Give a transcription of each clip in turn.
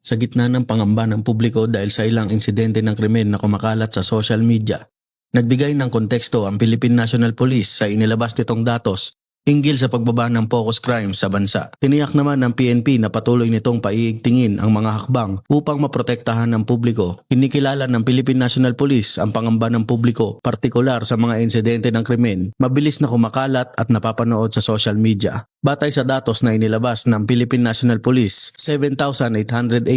Sa gitna ng pangamba ng publiko dahil sa ilang insidente ng krimen na kumakalat sa social media, nagbigay ng konteksto ang Philippine National Police sa inilabas nitong datos hinggil sa pagbaba ng focus crime sa bansa. Tiniyak naman ng PNP na patuloy nitong paiigtingin ang mga hakbang upang maprotektahan ng publiko. Kinikilala ng Philippine National Police ang pangamba ng publiko, partikular sa mga insidente ng krimen, mabilis na kumakalat at napapanood sa social media. Batay sa datos na inilabas ng Philippine National Police, 7,883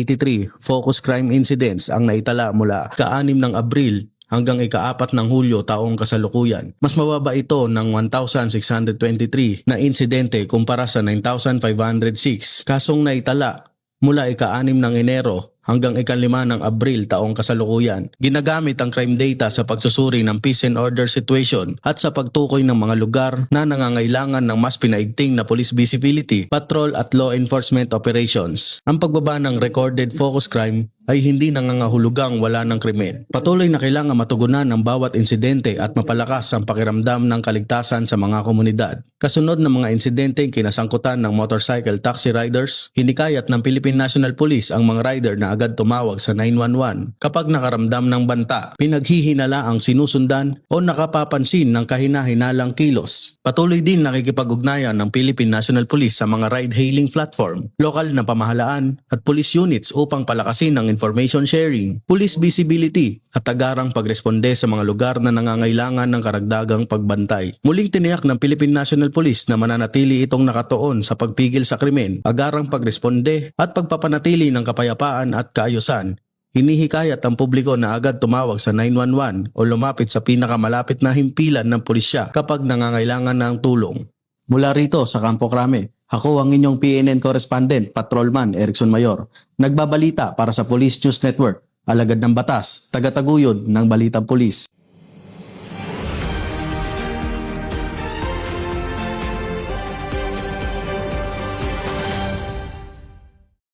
focus crime incidents ang naitala mula ka-6 ng Abril hanggang ika-4 ng Hulyo taong kasalukuyan. Mas mababa ito ng 1,623 na insidente kumpara sa 9,506 kasong naitala mula ika-6 ng Enero hanggang ika-5 ng Abril taong kasalukuyan. Ginagamit ang crime data sa pagsusuri ng peace and order situation at sa pagtukoy ng mga lugar na nangangailangan ng mas pinaigting na police visibility, patrol at law enforcement operations. Ang pagbaba ng recorded focus crime ay hindi nangangahulugang wala ng krimen. Patuloy na kailangan matugunan ng bawat insidente at mapalakas ang pakiramdam ng kaligtasan sa mga komunidad. Kasunod ng mga insidente kinasangkutan ng motorcycle taxi riders, hinikayat ng Philippine National Police ang mga rider na agad tumawag sa 911 kapag nakaramdam ng banta, pinaghihinala ang sinusundan o nakapapansin ng kahina-hinalang kilos. Patuloy din nakikipag-ugnayan ng Philippine National Police sa mga ride-hailing platform, lokal na pamahalaan at police units upang palakasin ang information sharing, police visibility at agarang pagresponde sa mga lugar na nangangailangan ng karagdagang pagbantay. Muling tiniyak ng Philippine National Police na mananatili itong nakatuon sa pagpigil sa krimen, agarang pagresponde at pagpapanatili ng kapayapaan at kaayusan. Hinihikayat ang publiko na agad tumawag sa 911 o lumapit sa pinakamalapit na himpilan ng pulisya kapag nangangailangan ng tulong. Mula rito sa Campo Crame, ako ang inyong PNN correspondent, Patrolman Erickson Mayor. Nagbabalita para sa Police News Network, alagad ng batas, tagataguyod ng Balitang Pulis.